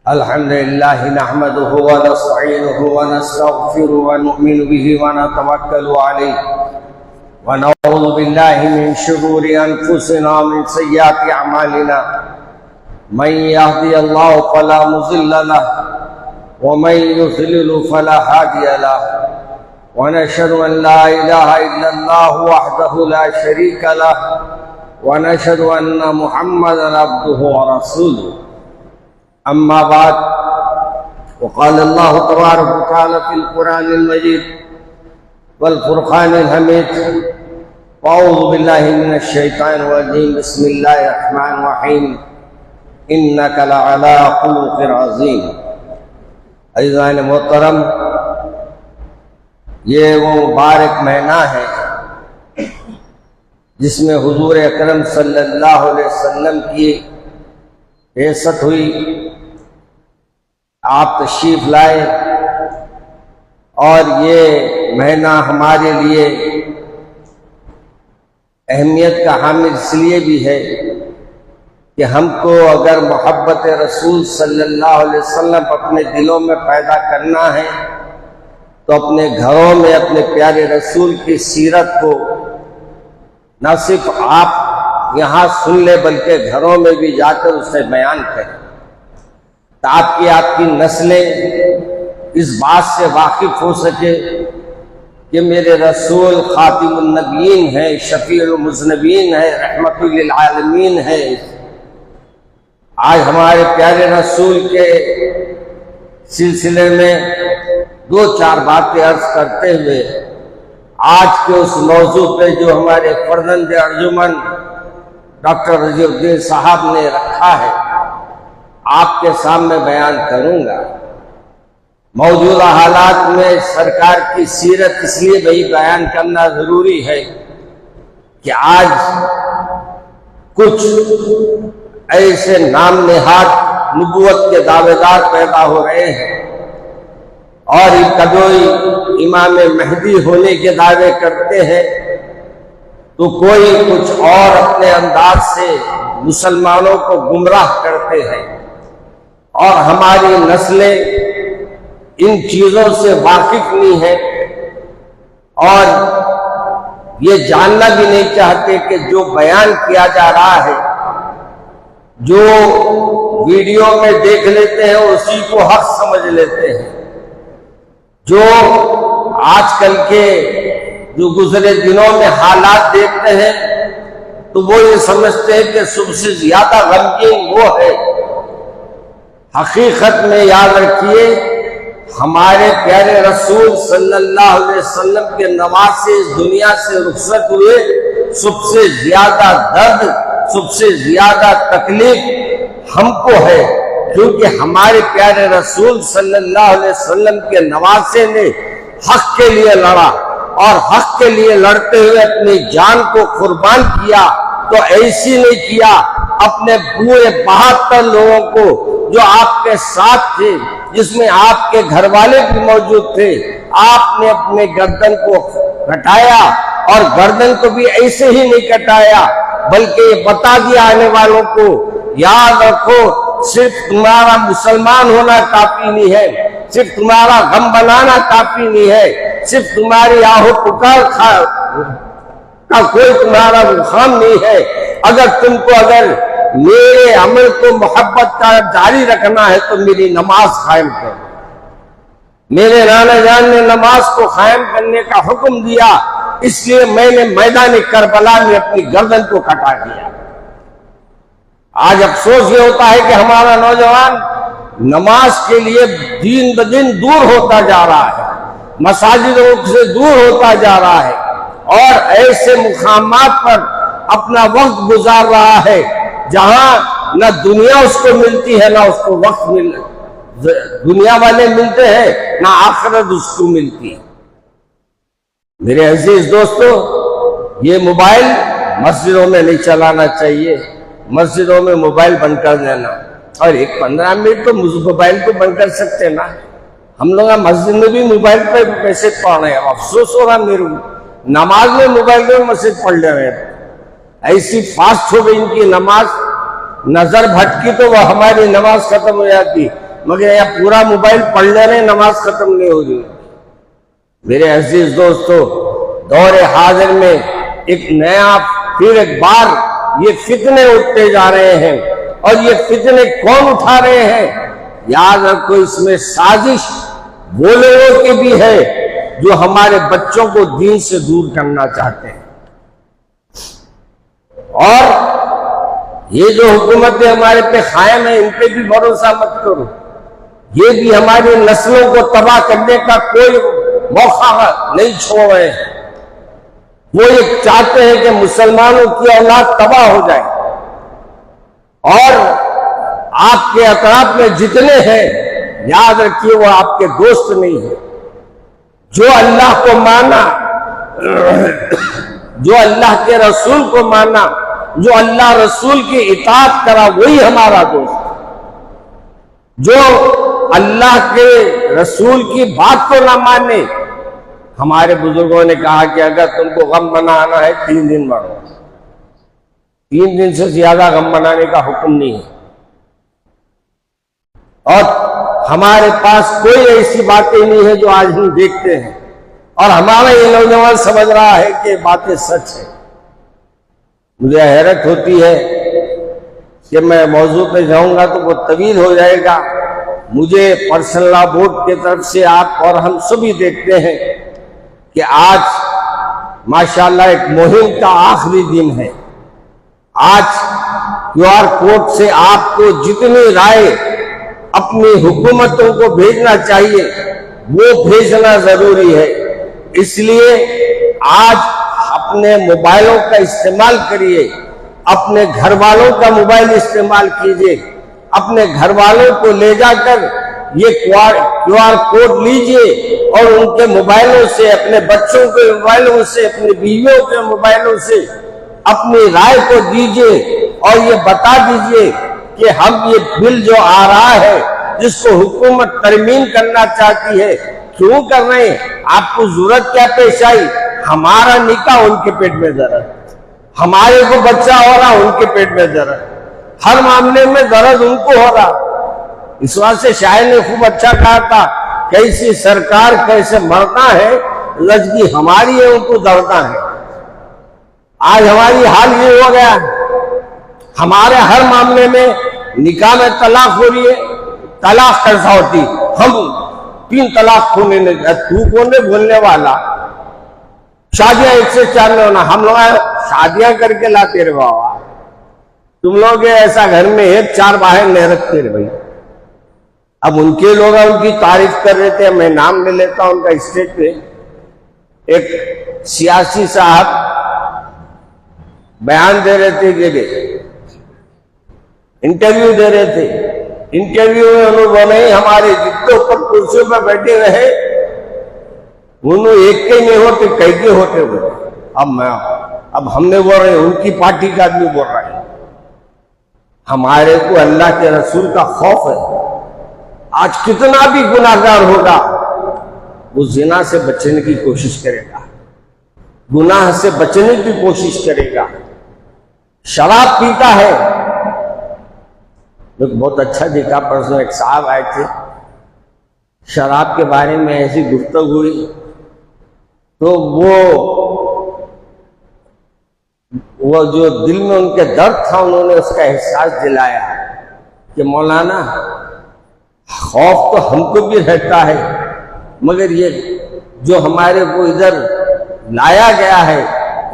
अल्हम्दुलिल्लाह नहमदुहु व नस्तईनुहु व नस्तगफिरुहु व नु'मिनु बिही व नतवक्कलु अलैहि व नऊज़ु बिल्लाहि मिन शुरूरि अनफुसिना व मिन सय्यिआति अमालिना मन यहदियल्लाहु फला मुज़िल्ल लहु व मन युज़लिल फला हादिय लहु व नशहदु अन ला इलाहा इल्लल्लाहु वहदहु ला शरीका लहु वनशहदु अन्ना मुहम्मदन अब्दुहु व रसूलुहु अम्मा बाद वक़ाल अल्लाहु तबारक व तआला फ़िल क़ुरानिल मजीद वल फ़ुरक़ानिल हमीद अऊज़ु बिल्लाहि मिनश शैतानिर रजीम बिस्मिल्लाहिर रहमानिर रहीम इन्नका लअला ख़ुलुक़िन अज़ीम। अज़ीज़ान मोहतरम, ये वो मुबारक महीना है जिसमें हुजूर अकरम सल्लल्लाहु अलैहि वसल्लम की बेइज्जत हुई। आप तशरीफ लाए और ये महीना हमारे लिए अहमियत का हामिल इसलिए भी है कि हमको अगर मोहब्बत रसूल सल्लल्लाहु अलैहि वसल्लम अपने दिलों में पैदा करना है तो अपने घरों में अपने प्यारे रसूल की सीरत को न सिर्फ आप यहाँ सुन ले बल्कि घरों में भी जाकर उसे बयान करें ताकि आपकी नस्लें इस बात से वाकिफ हो सके कि मेरे रसूल खातिमुन नबीयीन है, शफीउल मुज़नबीन है, रहमतुल लिल आलमीन है। आज हमारे प्यारे रसूल के सिलसिले में दो चार बातें अर्ज करते हुए आज के उस मौजू पे जो हमारे फर्जंद अर्जुमन डॉक्टर रजीउद्दीन साहब ने रखा है आपके सामने बयान करूंगा। मौजूदा हालात में सरकार की सीरत इसलिए भी बयान करना जरूरी है कि आज कुछ ऐसे नाम नेहाद नबूवत के दावेदार पैदा हो रहे हैं और कभी इमाम महदी होने के दावे करते हैं तो कोई कुछ और अपने अंदाज से मुसलमानों को गुमराह करते हैं और हमारी नस्लें इन चीजों से वाकिफ नहीं है और ये जानना भी नहीं चाहते कि जो बयान किया जा रहा है, जो वीडियो में देख लेते हैं उसी को हक समझ लेते हैं। जो आजकल के जो गुजरे दिनों में हालात देखते हैं तो वो ये समझते हैं कि सबसे ज्यादा गमगीन वो है। हकीकत में याद रखिए, हमारे प्यारे रसूल सल्लल्लाहु अलैहि वसल्लम के नवाज से इस दुनिया से रुखसत हुए सबसे ज्यादा दर्द, सबसे ज्यादा तकलीफ हमको है, क्योंकि हमारे प्यारे रसूल सल्लल्लाहु अलैहि वसल्लम के नवासे ने हक के लिए लड़ा और हक के लिए लड़ते हुए अपनी जान को कुर्बान किया। तो ऐसी नहीं किया, अपने पूरे 72 लोगों को जो आपके साथ थे, जिसमें आपके घर वाले भी मौजूद थे, आपने अपने गर्दन को कटाया और गर्दन को भी ऐसे ही नहीं कटाया बल्कि बता दिया आने वालों को, याद रखो सिर्फ तुम्हारा मुसलमान होना काफी नहीं है, सिर्फ तुम्हारा गम बनाना काफी नहीं है, सिर्फ तुम्हारी आहो पुकार का कोई तुम्हारा मुकाम नहीं है। अगर तुमको अगर मेरे अमल को मोहब्बत का जारी रखना है तो मेरी नमाज कायम करो। मेरे नाना जान ने नमाज को कायम करने का हुक्म दिया, इसलिए मैंने मैदान करबला में अपनी गर्दन को कटा दिया। आज अफसोस ये होता है कि हमारा नौजवान नमाज के लिए दिन ब दिन दूर होता जा रहा है, मसाजिदों से दूर होता जा रहा है और ऐसे मुकामात पर अपना वक्त गुजार रहा है जहां न दुनिया उसको मिलती है ना उसको वक्त दुनिया वाले मिलते हैं ना आखिरत उसको मिलती है। मेरे अजीज दोस्तों, ये मोबाइल मस्जिदों में नहीं चलाना चाहिए। मस्जिदों में मोबाइल बंद कर देना और 15 मिनट तो मोबाइल को बंद कर सकते ना। हम लोग मस्जिद में भी मोबाइल पर मैसेज पढ़ रहे हैं, अफसोस हो रहा मेरे को, नमाज में मोबाइल में मैसेज पढ़ ले रहे हैं। ऐसी फास्ट हो गई इनकी नमाज नजर भटकी तो वह हमारी नमाज खत्म हो जाती, मगर यह पूरा मोबाइल पढ़ ले रहे, नमाज खत्म नहीं हो रही। मेरे अजीज दोस्तों, दौरे हाजिर में एक नया फिर एक बार ये फितने उठते जा रहे हैं, और ये फितने कौन उठा रहे हैं? याद रखो, इसमें साजिश वो लोगों की भी है जो हमारे बच्चों को दीन से दूर करना चाहते हैं। और ये जो हुकूमतें हमारे पे कायम है, इन पे भी भरोसा मत करो। ये भी हमारी नस्लों को तबाह करने का कोई मौका नहीं छोड़ रहे हैं। वो ये चाहते हैं कि मुसलमानों की औलाद तबाह हो जाए, और आपके अतराफ में जितने हैं, याद रखिए वो आपके दोस्त नहीं है। जो अल्लाह को माना, जो अल्लाह के रसूल को माना, जो अल्लाह रसूल की इताअत करा, वही हमारा दोस्त। जो अल्लाह के रसूल की बात को ना माने, हमारे बुजुर्गों ने कहा कि अगर तुमको गम मनाना है 3 दिन मनाओ, 3 दिन से ज्यादा गम मनाने का हुक्म नहीं है। और हमारे पास कोई ऐसी बातें नहीं है जो आज हम देखते हैं, और हमारा ये नौजवान समझ रहा है कि बातें सच है। मुझे हैरत होती है कि मैं मौजू पे जाऊंगा तो वो तवील हो जाएगा। मुझे पर्सनल लॉ बोर्ड की तरफ से आप और हम सभी देखते हैं कि आज माशाल्लाह एक मुहिम का आखिरी दिन है। आज QR कोड से आपको जितनी राय अपनी हुकूमतों को भेजना चाहिए वो भेजना जरूरी है। इसलिए आज अपने मोबाइलों का इस्तेमाल करिए, अपने घर वालों का मोबाइल इस्तेमाल कीजिए, अपने घर वालों को ले जाकर ये QR कोड लीजिए और उनके मोबाइलों से, अपने बच्चों के मोबाइलों से, अपनी बीवियों के मोबाइलों से अपनी राय को दीजिए, और ये बता दीजिए कि हम ये बिल जो आ रहा है जिसको हुकूमत तरमीम करना चाहती है, क्यों कर रहे हैं, आपको जरूरत क्या पेश आई? हमारा निकाह, उनके पेट में दर्द, हमारे को बच्चा हो रहा, उनके पेट में दर्द, हर मामले में दर्द उनको हो रहा। इस बात से शायर ने खूब अच्छा कहा था, कैसी सरकार कैसे मरता है, लजगी हमारी है उनको दर्दा है। आज हमारी हाल ये हो गया, हमारे हर मामले में निकाह में तलाक हो रही है, तलाक कैसा होती, हम 3 तलाक होने नहीं, तू कौन है बोलने वाला? शादियां 1 से 4 में होना, हम लोग शादियां करके लाते रहे बाबा, तुम लोग ऐसा घर में 1-4 बाहर नहीं रखते रहे भाई। अब उनके लोग उनकी तारीफ कर रहे थे, मैं नाम ले लेता हूं उनका। स्टेज पे एक सियासी साहब बयान दे रहे थे, इंटरव्यू दे रहे थे। इंटरव्यू में उन्होंने हमारे जितने ऊपर कुर्सियों पर बैठे रहे, उन्होंने एक के नहीं होते, कई के होते हुए। अब हमने बोल रहे, उनकी पार्टी का आदमी बोल रहा है। हमारे को अल्लाह के रसूल का खौफ है। आज कितना भी गुनाहगार होगा वो जिना से बचने की कोशिश करेगा, गुनाह से बचने की कोशिश करेगा। शराब पीता है, तो बहुत अच्छा देखा, परसों एक साहब आए थे, शराब के बारे में ऐसी गुफ्तगू हुई, तो वो जो दिल में उनके दर्द था, उन्होंने उसका एहसास दिलाया कि मौलाना, खौफ तो हमको भी रहता है, मगर ये जो हमारे को इधर लाया गया है,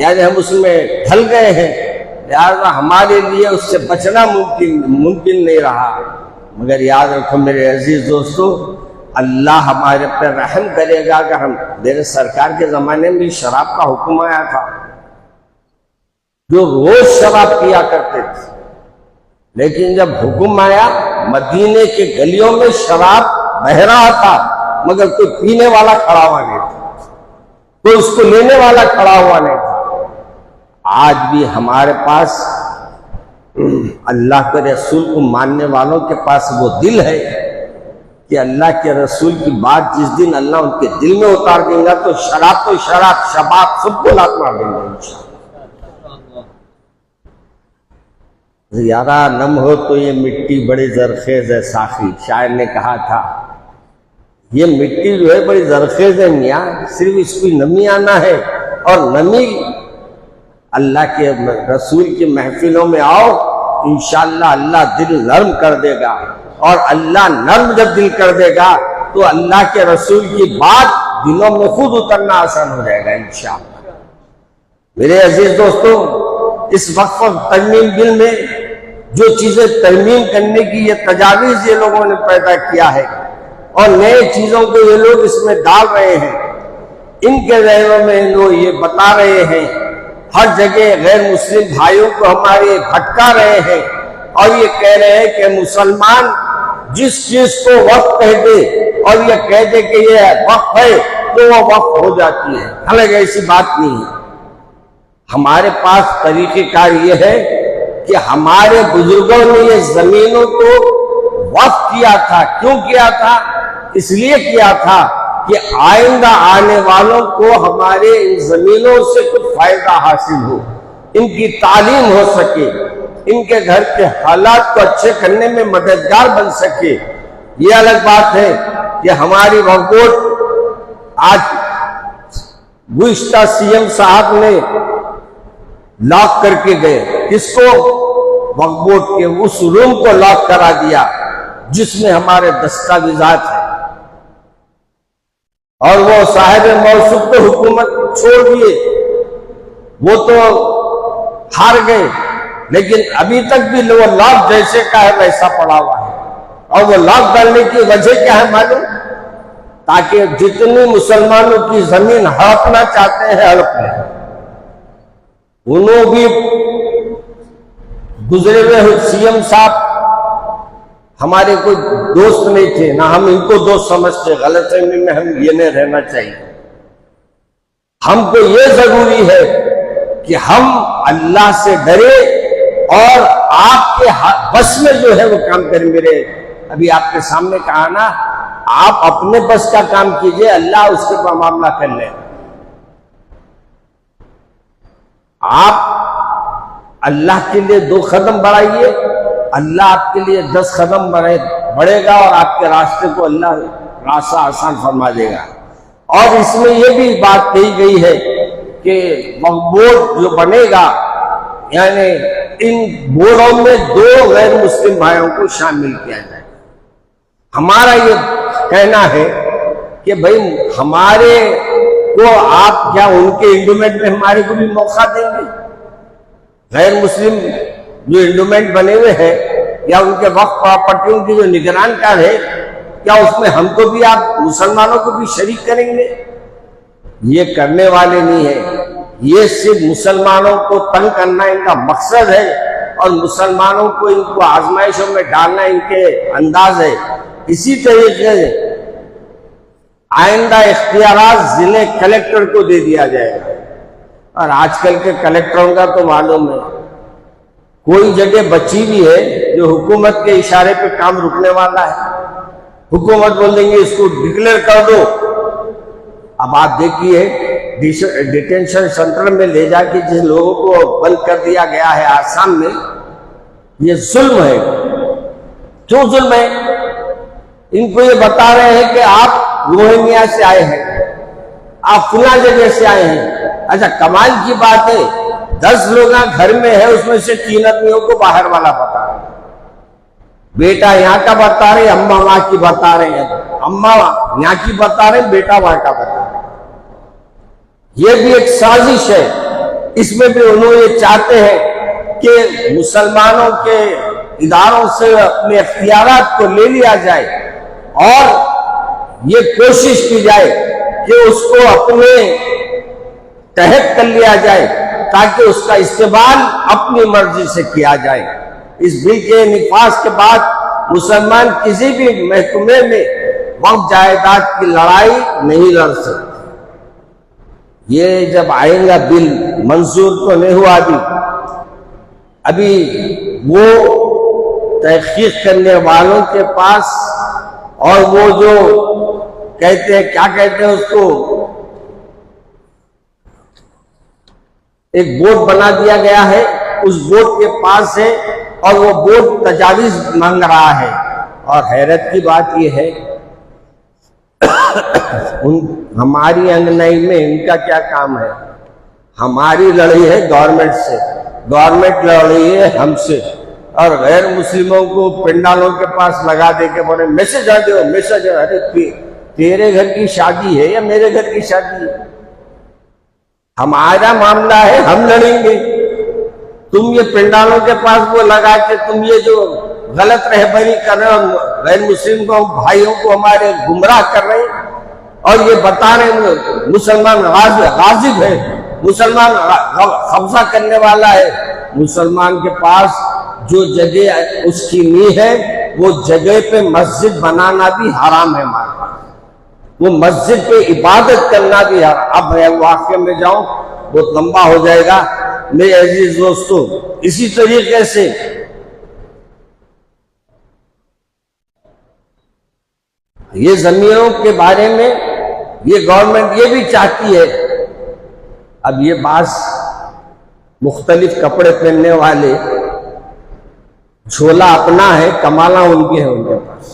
यानी हम उसमें ढल गए हैं, लिहाजा हमारे लिए उससे बचना मुमकिन नहीं रहा। मगर याद रखो मेरे अजीज दोस्तों, अल्लाह हमारे पर रहम करेगा। अगर हम, मेरे सरकार के जमाने में शराब का हुक्म आया था, जो रोज शराब पिया करते थे, लेकिन जब हुक्म आया, मदीने के गलियों में शराब बह रहा था, मगर कोई पीने वाला खड़ा हुआ नहीं था, कोई उसको लेने वाला खड़ा हुआ नहीं था। आज भी हमारे पास अल्लाह के रसूल को मानने वालों के पास वो दिल है कि अल्लाह के रसूल की बात जिस दिन अल्लाह उनके दिल में उतार देगा, तो शराब, शबाब सबको लात मार देंगे। यारा नम हो तो ये मिट्टी बड़ी जरखेज है साखी, शायर ने कहा था। ये मिट्टी जो है बड़ी जरखेज है मियाँ, सिर्फ इसकी नमी आना है। और नमी अल्लाह के रसूल की महफिलों में आओ, इंशाअल्लाह अल्लाह दिल नर्म कर देगा। और अल्लाह नर्म जब दिल कर देगा तो अल्लाह के रसूल की बात दिलों में खुद उतरना आसान हो जाएगा इंशाअल्लाह। मेरे अजीज दोस्तों, इस वक्फ तरमीम बिल में जो चीजें तरमीम करने की ये तजावीज ये लोगों ने पैदा किया है और नए चीजों को ये लोग इसमें डाल रहे हैं, इनके जहनों में लोग ये बता रहे हैं, हर जगह गैर मुस्लिम भाइयों को हमारे भटका रहे हैं और ये कह रहे हैं कि मुसलमान जिस चीज को वक्फ कह दे और ये कह दे कि ये वक्फ है तो वो वक्फ हो जाती है। हालांकि ऐसी बात नहीं है। हमारे पास तरीक़ेकार ये है कि हमारे बुजुर्गों ने ये जमीनों को वक्फ किया था। क्यों किया था? इसलिए किया था कि आइंदा आने वालों को हमारे इन जमीनों से कुछ फायदा हासिल हो, इनकी तालीम हो सके, इनके घर के हालात को अच्छे करने में मददगार बन सके। ये अलग बात है कि हमारी वक्फ बोर्ड आज गुज़िश्ता सीएम साहब ने लॉक करके गए। किसको? वक्फ बोर्ड के उस रूम को लॉक करा दिया जिसमें हमारे दस्तावेजात है। और वो साहिब मौसूफ तो हुकूमत छोड़ दिए, वो तो हार गए, लेकिन अभी तक भी वो लॉक जैसे का है वैसा पड़ा हुआ है। और वो लॉक डालने की वजह क्या है मालूम? ताकि जितनी मुसलमानों की जमीन हड़पना चाहते हैं हड़प लें। उन्होंने भी गुजरे हुए सीएम साहब हमारे कोई दोस्त नहीं थे, ना हम इनको दोस्त समझते। गलतफहमी में हम ये नहीं रहना चाहिए। हमको ये जरूरी है कि हम अल्लाह से डरे और आपके बस में जो है वो काम करें। मेरे अभी आपके सामने कहा ना, आप अपने बस का काम कीजिए, अल्लाह उसके पर मामला कर ले। आप अल्लाह के लिए 2 कदम बढ़ाइए, अल्लाह आपके लिए 10 कदम बढ़ेगा और आपके रास्ते को अल्लाह रास्ता आसान फरमा देगा। और इसमें यह भी बात कही गई है कि वक्फ बोर्ड जो बनेगा, यानी इन बोर्डों में 2 गैर मुस्लिम भाइयों को शामिल किया जाए। हमारा ये कहना है कि भाई हमारे को आप क्या उनके इंडोमेंट में हमारे को भी मौका देंगे? गैर मुस्लिम जो इंडोमेंट बने हुए हैं या उनके वक्फ प्रॉपर्टियों की जो निगरानकार है, क्या उसमें हमको भी आप मुसलमानों को भी शरीक करेंगे? ये करने वाले नहीं है। ये सिर्फ मुसलमानों को तंग करना इनका मकसद है और मुसलमानों को इनको आजमाइशों में डालना इनके अंदाज है। इसी तरीके से आइंदा इख्तियारात जिले कलेक्टर को दे दिया जाएगा। और आजकल के कलेक्टरों का तो मालूम है, कोई जगह बची भी है जो हुकूमत के इशारे पे काम रुकने वाला है। हुकूमत बोल देंगे इसको डिक्लेयर कर दो। अब आप देखिए डिटेंशन सेंटर में ले जाके जिस लोगों को बंद कर दिया गया है आसाम में, ये जुल्म है। क्यों जुल्म है? इनको ये बता रहे हैं कि आप रोहिंग्या से आए हैं, आप फुला जगह से आए हैं। अच्छा, कमाल की बात है, 10 लोग घर में है, उसमें से 3 आदमियों को बाहर वाला बता रहे। बेटा यहाँ का बता रहे, अम्मा वहां की बता रहे हैं, अम्मा यहाँ की बता रहे, बेटा वहां का बता रहे। ये भी एक साजिश है। इसमें भी उन्होंने ये चाहते हैं कि मुसलमानों के इदारों से अपने इख्तियारात को ले लिया जाए और ये कोशिश की जाए कि उसको अपने तहत कर लिया जाए ताकि उसका इस्तेमाल अपनी मर्जी से किया जाए। इस बिल के निफाज के बाद मुसलमान किसी भी महकमे में वक्फ जायदाद की लड़ाई नहीं लड़ सकते। ये जब आएगा बिल, मंजूर तो नहीं हुआ अभी वो तहकीक करने वालों के पास, और वो जो कहते हैं, क्या कहते हैं उसको, एक बोर्ड बना दिया गया है, उस बोर्ड के पास है और वो बोर्ड तजावीज मांग रहा है। और हैरत की बात ये है हमारी अंगनाई में इनका क्या काम है? हमारी लड़ाई है गवर्नमेंट से, गवर्नमेंट लड़ रही है हमसे, और गैर मुस्लिमों को पंडालों के पास लगा दे के बोले मैसेज आ दो, मैसेज। अरे तेरे घर की शादी है या मेरे घर की शादी है? हमारा मामला है, हम लड़ेंगे। तुम ये पंडालों के पास वो लगा के तुम ये जो गलत रहबरी कर रहे हो, गैर मुस्लिम को भाइयों को हमारे गुमराह कर रहे हैं, और ये बता रहे मुसलमान गाजिब है, मुसलमान कब्जा करने वाला है। मुसलमान के पास जो जगह उसकी नी है वो जगह पे मस्जिद बनाना भी हराम है हमारे पास, वो मस्जिद पे इबादत करना भी हराम। अब मैं वाक्य में जाऊं बहुत लंबा हो जाएगा मेरे अजीज दोस्तों। इसी तरीके से ये जमीनों के बारे में ये गवर्नमेंट ये भी चाहती है। अब ये बास मुख्तलिफ कपड़े पहनने वाले, झोला अपना है, कमाला उनके है उनके पास,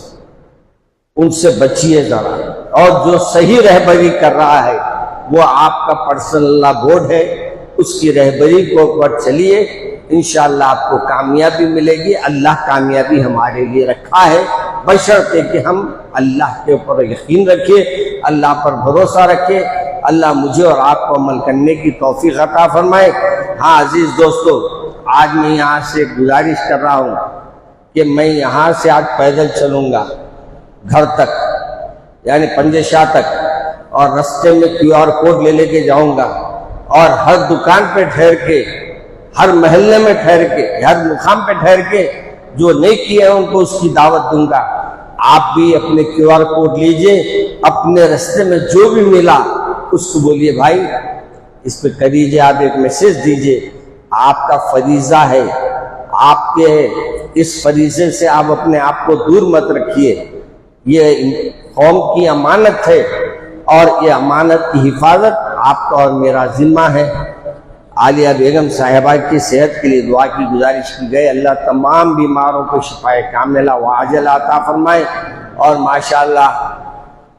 उनसे बचिए जरा। और जो सही रहबरी कर रहा है वो आपका पर्सनल बोर्ड है, उसकी रहबरी को पर चलिए, इंशाअल्लाह आपको कामयाबी मिलेगी। अल्लाह कामयाबी हमारे लिए रखा है, बशर्ते कि हम अल्लाह के ऊपर यकीन रखें, अल्लाह पर भरोसा रखें। अल्लाह मुझे और आपको अमल करने की तौफीक अता फरमाए। हाँ अजीज दोस्तों, आज मैं यहाँ से गुजारिश कर रहा हूँ कि मैं यहाँ से आज पैदल चलूँगा घर तक, यानी पंजेशाह तक, और रास्ते में QR कोड ले लेके जाऊँगा, और हर दुकान पे ठहर के, हर मोहल्ले में ठहर के, हर मुकाम पे ठहर के जो नहीं किए हैं उनको उसकी दावत दूंगा। आप भी अपने QR कोड लीजिए, अपने रास्ते में जो भी मिला उसको बोलिए भाई इस पे कर दीजिए, आप एक मैसेज दीजिए। आपका फरीजा है, आपके इस फरीजे से आप अपने आप को दूर मत रखिए। ये कौम की अमानत है और ये अमानत की हिफाजत आपका और मेरा जिम्मा है। आलिया बेगम साहिबा की सेहत के लिए दुआ की गुजारिश की गई। अल्लाह तमाम बीमारों को शिफाए कामिला व आजिला अता फरमाए। और माशाअल्लाह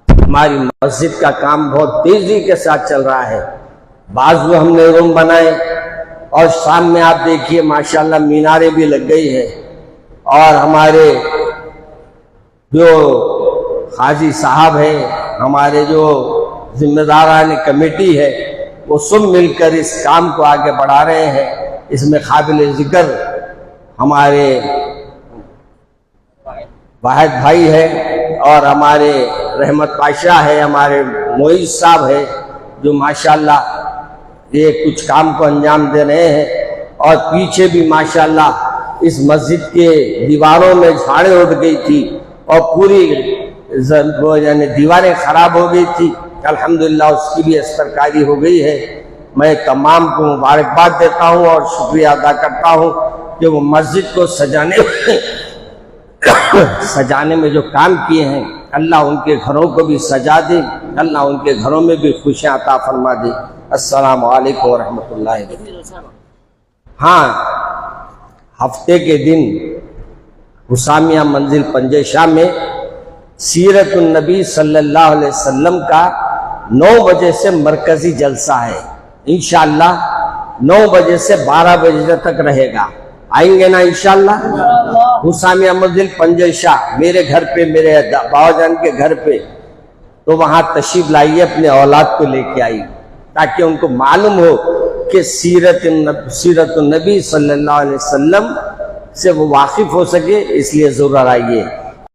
हमारी मस्जिद का काम बहुत तेजी के साथ चल रहा है। बाजू हमने रूम बनाए और शाम में आप देखिए माशाअल्लाह मीनारे भी लग गई है। और हमारे जो हाजी साहब हैं, हमारे जो जिम्मेदारान कमेटी है, वो सब मिलकर इस काम को आगे बढ़ा रहे हैं। इसमें काबिल जिक्र हमारे वाहिद भाई है, और हमारे रहमत पाशा है, हमारे मोइज साहब है, जो माशाअल्लाह ये कुछ काम को अंजाम दे रहे हैं। और पीछे भी माशाअल्लाह इस मस्जिद के दीवारों में झाड़ें उड़ गई थी और पूरी यानी दीवारें खराब हो गई थी, अल्हम्दुलिल्लाह उसकी भी असरकारी हो गई है। मैं तमाम को मुबारकबाद देता हूँ और शुक्रिया अदा करता हूँ कि वो मस्जिद को सजाने में जो काम किए हैं, अल्लाह उनके घरों को भी सजा दे, अल्लाह उनके घरों में भी खुशियाँ अता फरमा दे। अस्सलामु अलैकुम व रहमतुल्लाहि व बरकातहू। हाँ, हफ्ते के दिन हुसामिया मंजिल पंजेशाह में सीरतुन नबी सल्लल्लाहु अलैहि वसल्लम का 9 बजे से मरकजी जलसा है। इंशाअल्लाह 9 बजे से 12 बजे तक रहेगा। आएंगे ना इंशाअल्लाह? हुसामिया मंजिल पंजेशाह मेरे घर पे, मेरे बाबाजान के घर पे, तो वहां तशरीफ लाइए, अपने औलाद को लेके आइए ताकि उनको मालूम हो कि सीरतुन नबी सल्लल्लाहु अलैहि वसल्लम से वो वाकिफ हो सके। इसलिए जरूर आइए।